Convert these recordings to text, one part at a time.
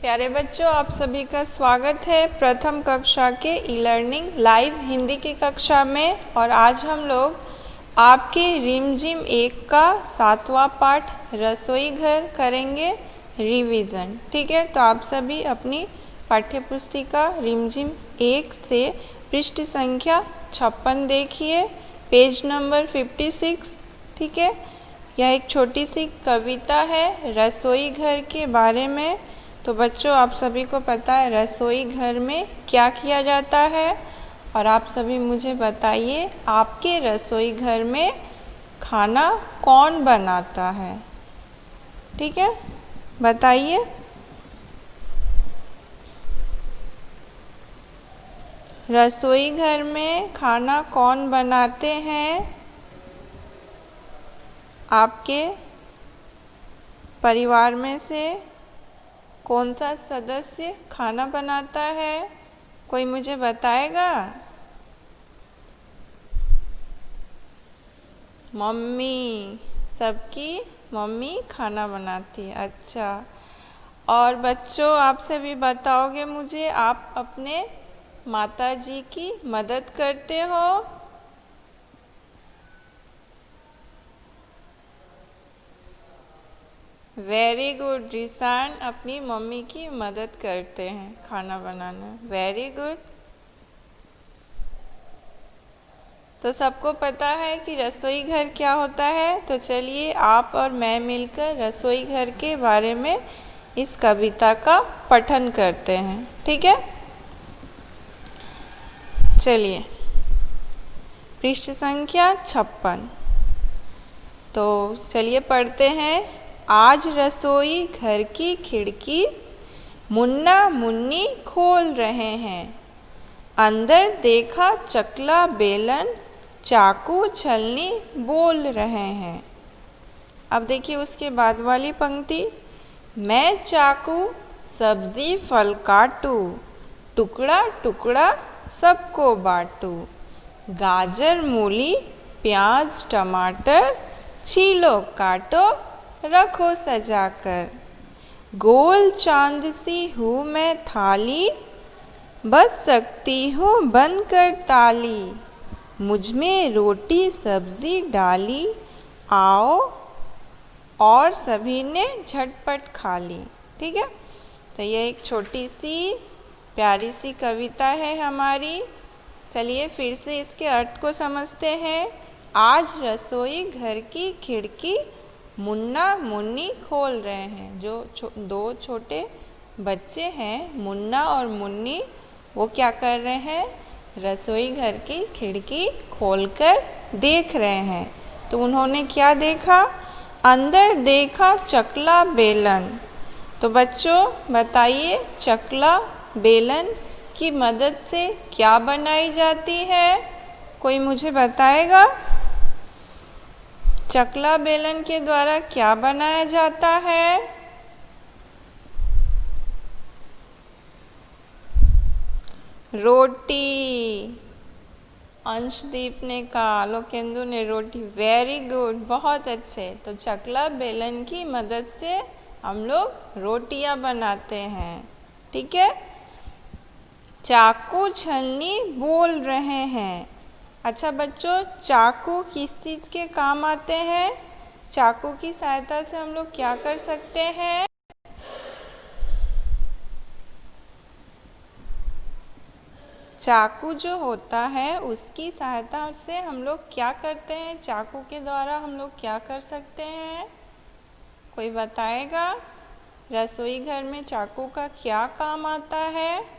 प्यारे बच्चों, आप सभी का स्वागत है प्रथम कक्षा के ई लर्निंग लाइव हिंदी की कक्षा में। और आज हम लोग आपके रिमझिम 1 का 7वां पाठ रसोई घर करेंगे रिवीजन। ठीक है, तो आप सभी अपनी पाठ्य पुस्तिका रिमझिम 1 से पृष्ठ संख्या 56 देखिए, पेज नंबर 56। ठीक है, यह एक छोटी सी कविता है रसोई घर के बारे में। तो बच्चों, आप सभी को पता है रसोई घर में क्या किया जाता है, और आप सभी मुझे बताइए आपके रसोई घर में खाना कौन बनाता है। ठीक है, बताइए। रसोई घर में खाना कौन बनाते हैं? आपके परिवार में से कौन सा सदस्य खाना बनाता है? कोई मुझे बताएगा? मम्मी, सबकी मम्मी खाना बनाती है। अच्छा, और बच्चों आप से भी बताओगे मुझे, आप अपने माताजी की मदद करते हो? वेरी गुड रिसान, अपनी मम्मी की मदद करते हैं खाना बनाना। Very good. तो सबको पता है कि रसोई घर क्या होता है। तो चलिए आप और मैं मिलकर रसोई घर के बारे में इस कविता का पठन करते हैं। ठीक है, चलिए। पृष्ठ संख्या 56। तो चलिए पढ़ते हैं। आज रसोई घर की खिड़की मुन्ना मुन्नी खोल रहे हैं। अंदर देखा चकला बेलन चाकू छलनी बोल रहे हैं। अब देखिए उसके बाद वाली पंक्ति, मैं चाकू सब्जी फल काटू, टुकड़ा टुकड़ा सबको बाटू, गाजर मूली प्याज टमाटर छीलो काटो रखो सजाकर, गोल चांद सी हूँ मैं थाली, बस सकती हूँ बनकर ताली, मुझ में रोटी सब्जी डाली, आओ और सभी ने झटपट खा ली। ठीक है, तो ये एक छोटी सी प्यारी सी कविता है हमारी। चलिए फिर से इसके अर्थ को समझते हैं। आज रसोई घर की खिड़की मुन्ना मुन्नी खोल रहे हैं। जो दो छोटे बच्चे हैं मुन्ना और मुन्नी, वो क्या कर रहे हैं? रसोई घर की खिड़की खोलकर देख रहे हैं। तो उन्होंने क्या देखा? अंदर देखा चकला बेलन। तो बच्चों बताइए, चकला बेलन की मदद से क्या बनाई जाती है? कोई मुझे बताएगा? चकला बेलन के द्वारा क्या बनाया जाता है? रोटी। अंशदीप ने कहा, लोकेंदु ने रोटी। वेरी गुड, बहुत अच्छे। तो चकला बेलन की मदद से हम लोग रोटियां बनाते हैं। ठीक है, चाकू छलनी बोल रहे हैं। अच्छा बच्चों, चाकू किस चीज़ के काम आते हैं? चाकू की सहायता से हम लोग क्या कर सकते हैं? चाकू जो होता है उसकी सहायता से हम लोग क्या करते हैं? चाकू के द्वारा हम लोग क्या कर सकते हैं? कोई बताएगा? रसोई घर में चाकू का क्या काम आता है?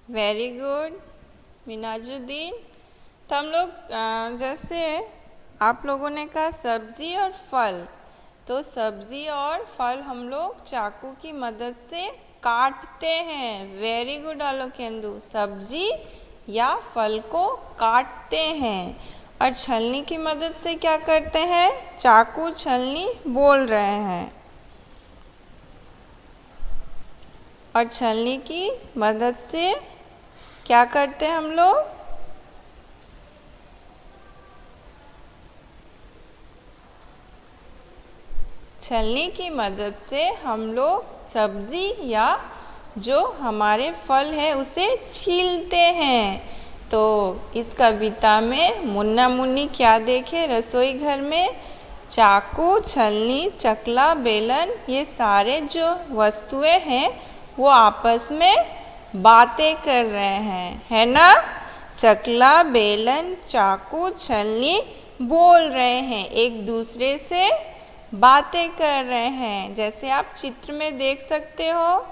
Very good Minajuddin. तो हम लोग जैसे आप लोगों ने कहा सब्जी और फल, तो सब्जी और फल हम लोग चाकू की मदद से काटते हैं। वेरी गुड आलोकेंदु, सब्जी या फल को काटते हैं। और छलनी की मदद से क्या करते हैं? चाकू छलनी बोल रहे हैं। और छलनी की मदद से क्या करते हैं हम लोग? छलनी की मदद से हम लोग सब्जी या जो हमारे फल है उसे छीलते हैं। तो इस कविता में मुन्ना मुन्नी क्या देखे रसोई घर में? चाकू, छलनी, चकला, बेलन, ये सारे जो वस्तुएं हैं वो आपस में बातें कर रहे हैं, है ना? चकला, बेलन, चाकू, छलनी बोल रहे हैं, एक दूसरे से बातें कर रहे हैं। जैसे आप चित्र में देख सकते हो,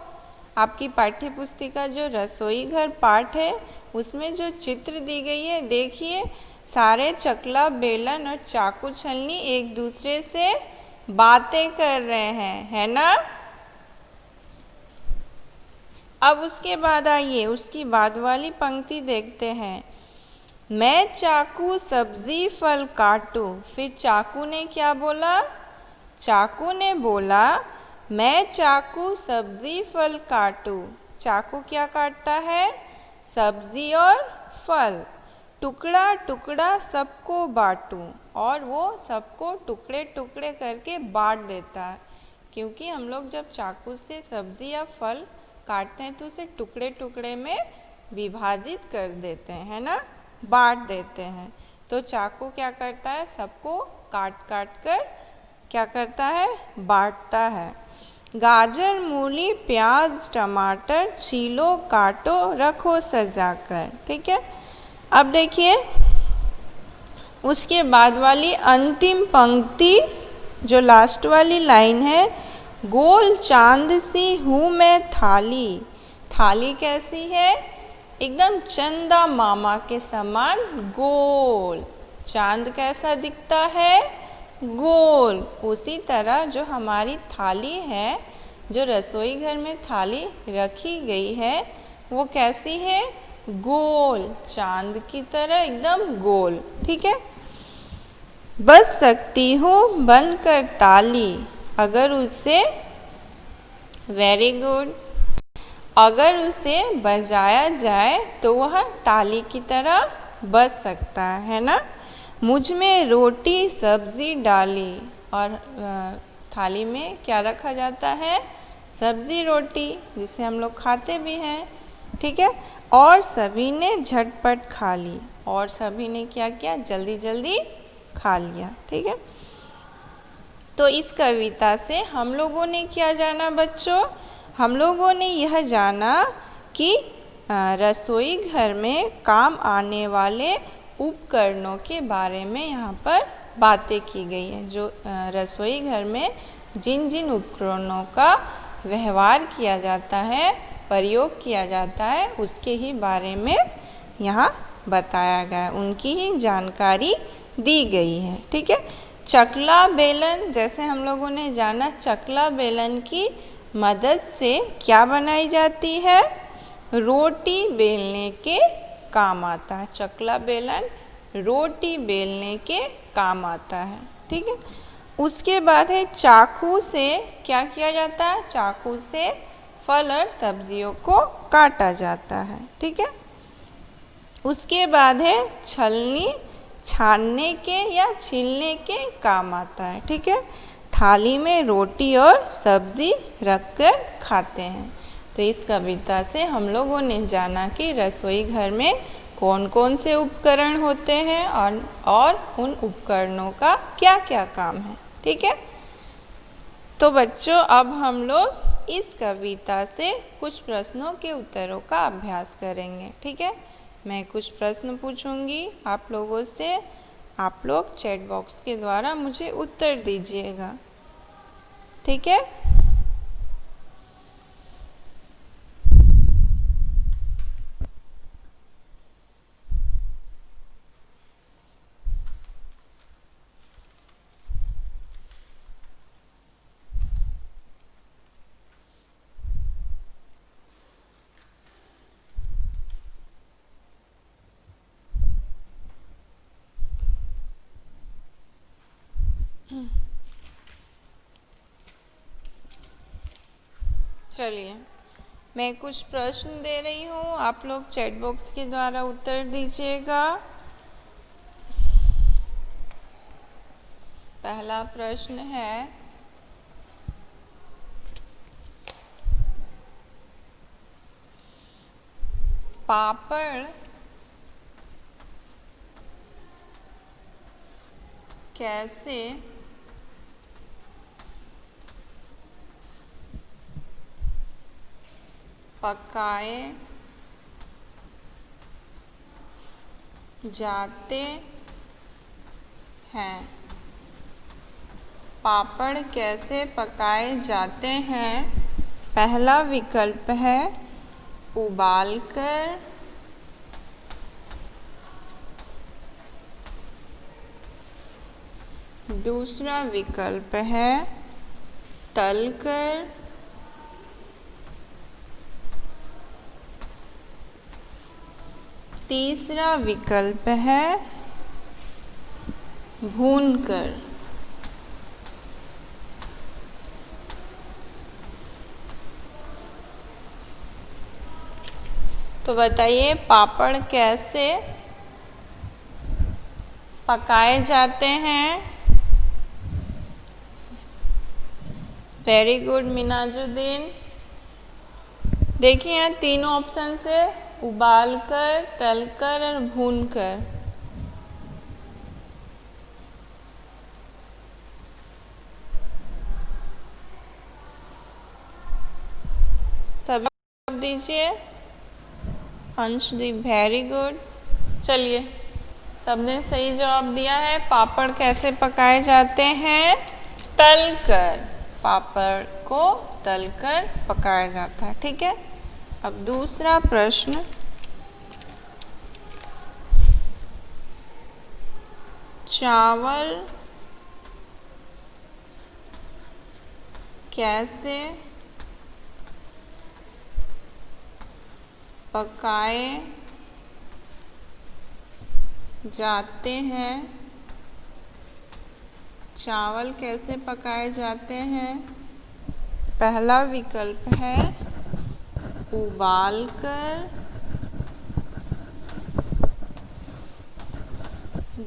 आपकी पाठ्य पुस्तिका जो रसोई घर पाठ है उसमें जो चित्र दी गई है, देखिए सारे चकला, बेलन और चाकू, छलनी एक दूसरे से बातें कर रहे हैं, है ना? अब उसके बाद आइए उसकी बाद वाली पंक्ति देखते हैं। मैं चाकू सब्जी फल काटूं। फिर चाकू ने क्या बोला? चाकू ने बोला मैं चाकू सब्जी फल काटूं। चाकू क्या काटता है? सब्जी और फल। टुकड़ा टुकड़ा सबको बांटूं, और वो सबको टुकड़े टुकड़े करके बांट देता है। क्योंकि हम लोग जब चाकू से सब्जी या फल काटते हैं तो उसे टुकड़े टुकड़े में विभाजित कर देते हैं, है ना? बांट देते हैं। तो चाकू क्या करता है? सबको काट काट कर क्या करता है? बांटता है। गाजर, मूली, प्याज, टमाटर छीलो, काटो, रखो सजाकर। ठीक है, अब देखिए उसके बाद वाली अंतिम पंक्ति, जो लास्ट वाली लाइन है, गोल चांद सी हूँ मैं थाली। थाली कैसी है? एकदम चंदा मामा के समान गोल। चांद कैसा दिखता है? गोल। उसी तरह जो हमारी थाली है, जो रसोई घर में थाली रखी गई है, वो कैसी है? गोल, चांद की तरह एकदम गोल। ठीक है, बज सकती हूँ बनकर ताली, अगर उसे, वेरी गुड, अगर उसे बजाया जाए तो वह ताली की तरह बज सकता है ना? मुझ में रोटी सब्जी डाली, और थाली में क्या रखा जाता है? सब्जी रोटी, जिसे हम लोग खाते भी हैं। ठीक है, और सभी ने झटपट खा ली, और सभी ने क्या किया? जल्दी जल्दी खा लिया। ठीक है, तो इस कविता से हम लोगों ने क्या जाना बच्चों? हम लोगों ने यह जाना कि रसोई घर में काम आने वाले उपकरणों के बारे में यहाँ पर बातें की गई है। जो रसोई घर में जिन जिन उपकरणों का व्यवहार किया जाता है, प्रयोग किया जाता है, उसके ही बारे में यहाँ बताया गया है, उनकी ही जानकारी दी गई है। ठीक है, चकला बेलन, जैसे हम लोगों ने जाना चकला बेलन की मदद से क्या बनाई जाती है? रोटी बेलने के काम आता है। चकला बेलन रोटी बेलने के काम आता है। ठीक है, उसके बाद है चाकू से क्या किया जाता है? चाकू से फल और सब्जियों को काटा जाता है। ठीक है, उसके बाद है छलनी, छानने के या छीलने के काम आता है। ठीक है, थाली में रोटी और सब्जी रखकर खाते हैं। तो इस कविता से हम लोगों ने जाना कि रसोई घर में कौन कौन से उपकरण होते हैं और उन उपकरणों का क्या क्या काम है। ठीक है, तो बच्चों अब हम लोग इस कविता से कुछ प्रश्नों के उत्तरों का अभ्यास करेंगे। ठीक है, मैं कुछ प्रश्न पूछूंगी आप लोगों से, आप लोग चैट बॉक्स के द्वारा मुझे उत्तर दीजिएगा। ठीक है, चलिए मैं कुछ प्रश्न दे रही हूँ, आप लोग चैट बॉक्स के द्वारा उत्तर दीजिएगा। पहला प्रश्न है, पापड़ कैसे पकाए जाते हैं? पापड़ कैसे पकाए जाते हैं? पहला विकल्प है उबालकर, दूसरा विकल्प है तलकर, तीसरा विकल्प है भूनकर। तो बताइए पापड़ कैसे पकाए जाते हैं? Very good Minajuddin. देखिए यहाँ तीनों ऑप्शन से उबालकर, तलकर और भूनकर। सब जवाब दीजिए। Anshdeep very good. चलिए सबने सही जवाब दिया है। पापड़ कैसे पकाए जाते हैं? तलकर। पापड़ को तलकर पकाया जाता है। ठीक है। अब दूसरा प्रश्न, चावल कैसे पकाए जाते हैं? चावल कैसे पकाए जाते हैं? पहला विकल्प है उबालकर,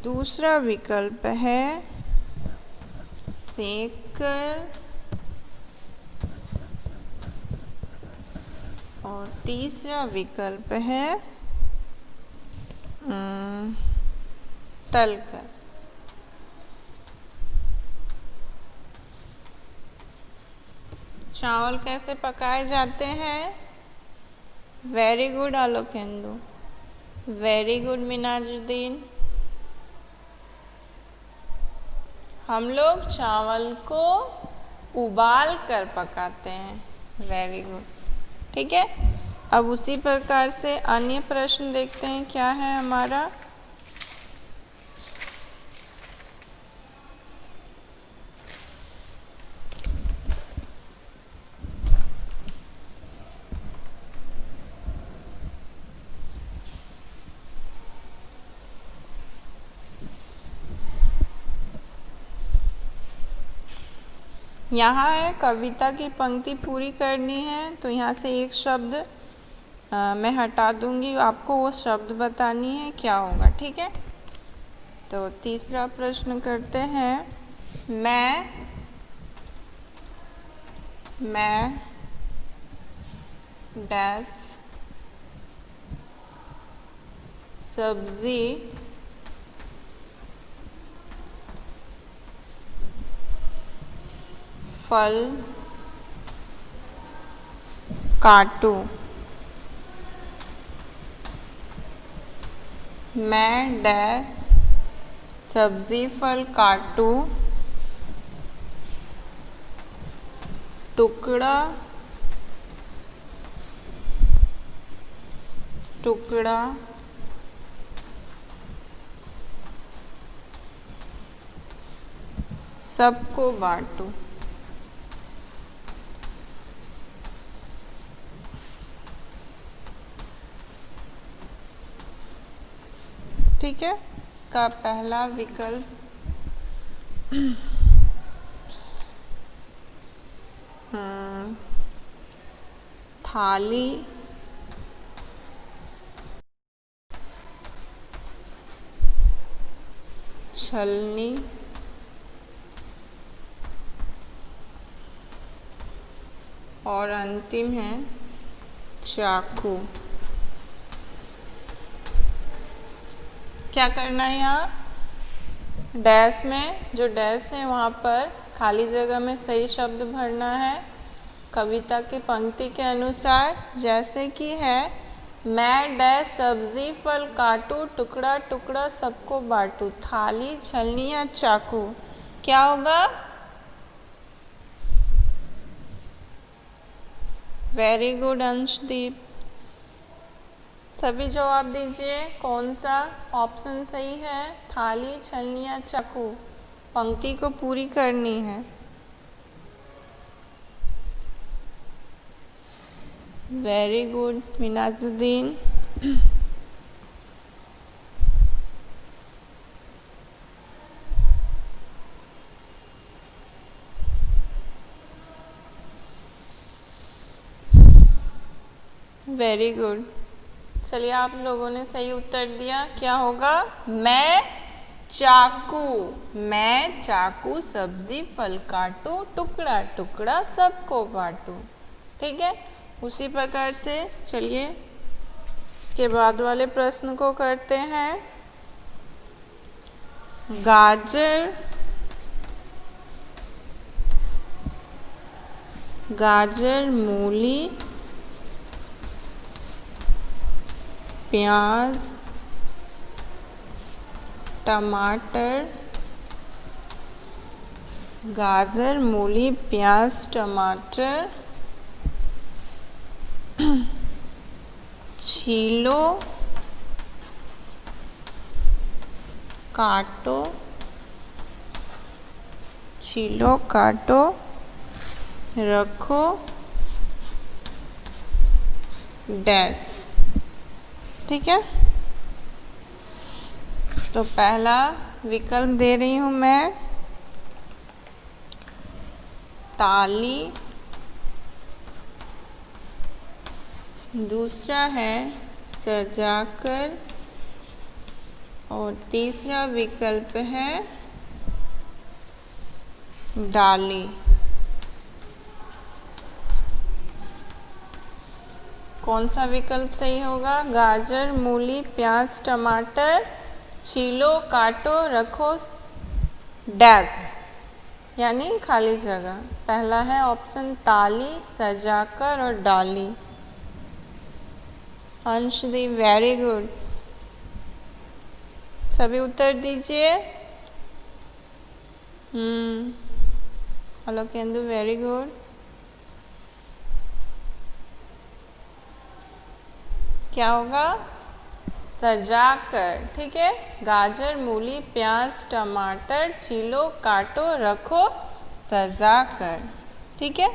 दूसरा विकल्प है सेंककर और तीसरा विकल्प है तलकर। चावल कैसे पकाए जाते हैं? Very good Alokendu, very good Minajuddin. हम लोग चावल को उबाल कर पकाते हैं। Very good. ठीक है। अब उसी प्रकार से अन्य प्रश्न देखते हैं क्या है हमारा। यहाँ है कविता की पंक्ति पूरी करनी है, तो यहाँ से एक शब्द मैं हटा दूंगी, आपको वो शब्द बतानी है क्या होगा। ठीक है। तो तीसरा प्रश्न करते हैं, मैं डैश सब्जी फल काटूं। मैं डैश सब्जी फल काटूं, टुकड़ा टुकड़ा सबको बांटूं। ठीक है। इसका पहला विकल्प थाली, छलनी, और अंतिम है चाकू। क्या करना है यहाँ, डैश में जो डैश है वहाँ पर खाली जगह में सही शब्द भरना है कविता की पंक्ति के अनुसार, जैसे कि है मैं डैश सब्जी फल काटूं, टुकड़ा टुकड़ा सबको बांटूं, थाली छलनी या चाकू। क्या होगा, वेरी गुड अंशदीप। सभी जवाब दीजिए कौन सा ऑप्शन सही है, थाली छलनी या चाकू। पंक्ति को पूरी करनी है। Very good Minajuddin. Very good. चलिए आप लोगों ने सही उत्तर दिया। क्या होगा, मैं चाकू सब्जी फल काटूं, टुकड़ा टुकड़ा सबको बांटूं। ठीक है, उसी प्रकार से चलिए इसके बाद वाले प्रश्न को करते हैं। गाजर, मूली, प्याज, टमाटर, गाजर, मूली, प्याज, टमाटर, छीलो, काटो, रखो, डैश। ठीक है, तो पहला विकल्प दे रही हूँ मैं, ताली। दूसरा है सजाकर, और तीसरा विकल्प है डाली। कौन सा विकल्प सही होगा, गाजर, मूली, प्याज, टमाटर, छीलो, काटो, रखो, डैश, यानी खाली जगह। पहला है ऑप्शन ताली, सजाकर और डाली। Anshdeep very good. सभी उत्तर दीजिए। अलोकेंदु वेरी गुड। क्या होगा, सजाकर। ठीक है, गाजर, मूली, प्याज, टमाटर, छीलो, काटो, रखो, सजाकर। ठीक है,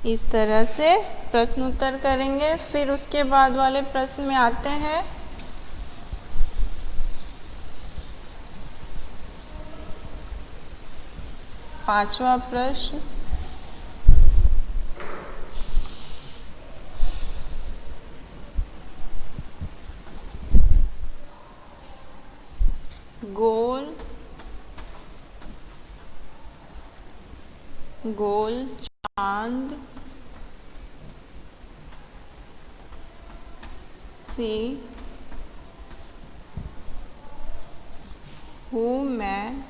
इस तरह से प्रश्न उत्तर करेंगे। फिर उसके बाद वाले प्रश्न में आते हैं। पांचवा प्रश्न, गोल चांद सी हूँ मैं,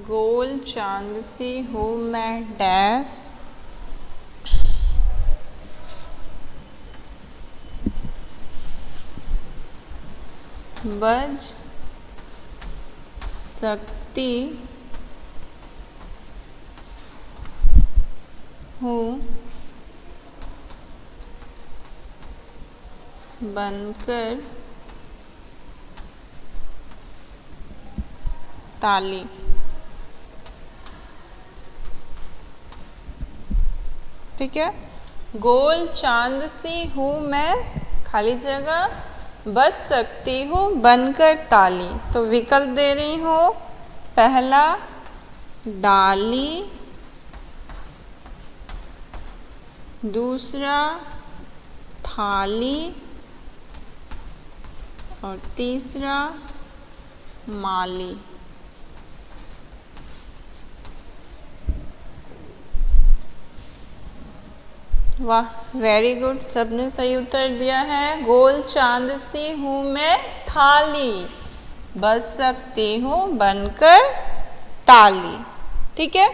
गोल चांद सी हूँ मैं, डैश, बज सकती हूँ बनकर ताली। ठीक है, गोल चांद सी हूँ मैं, खाली जगह, बच सकती हूँ बनकर ताली। तो विकल्प दे रही हूँ, पहला डाली, दूसरा थाली और तीसरा माली। वाह, वेरी गुड, सबने सही उत्तर दिया है। गोल चांद सी हूँ मैं थाली, बज सकती हूँ बनकर ताली। ठीक है,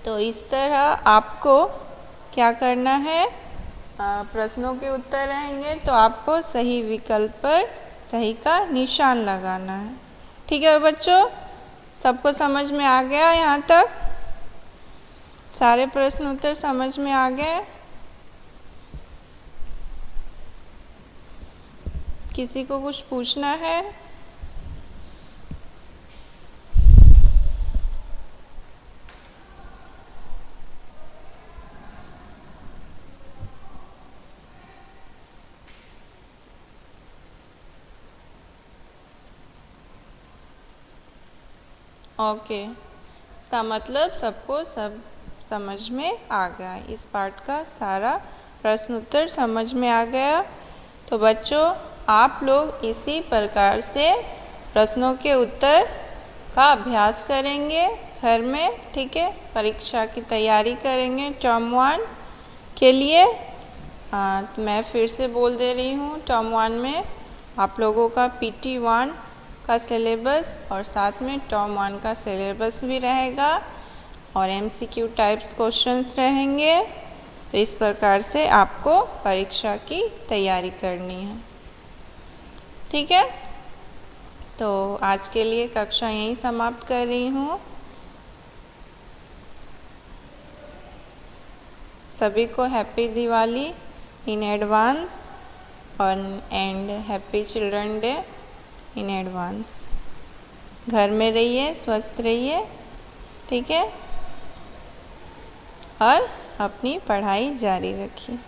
तो इस तरह आपको क्या करना है, प्रश्नों के उत्तर रहेंगे तो आपको सही विकल्प पर सही का निशान लगाना है। ठीक है बच्चों, सबको समझ में आ गया? यहाँ तक सारे प्रश्न उत्तर समझ में आ गए? किसी को कुछ पूछना है? ओके, इसका मतलब सबको सब समझ में आ गया। इस पाठ का सारा प्रश्न उत्तर समझ में आ गया। तो बच्चों, आप लोग इसी प्रकार से प्रश्नों के उत्तर का अभ्यास करेंगे घर में। ठीक है, परीक्षा की तैयारी करेंगे टर्म 1 के लिए। तो मैं फिर से बोल दे रही हूँ, टर्म 1 में आप लोगों का PT 1 का सिलेबस और साथ में टर्म 1 का सिलेबस भी रहेगा और MCQ टाइप्स क्वेश्चंस रहेंगे। तो इस प्रकार से आपको परीक्षा की तैयारी करनी है। ठीक है, तो आज के लिए कक्षा यहीं समाप्त कर रही हूँ। सभी को happy Diwali in advance and happy children day in advance. घर में रहिए, स्वस्थ रहिए। ठीक है, और अपनी पढ़ाई जारी रखिए।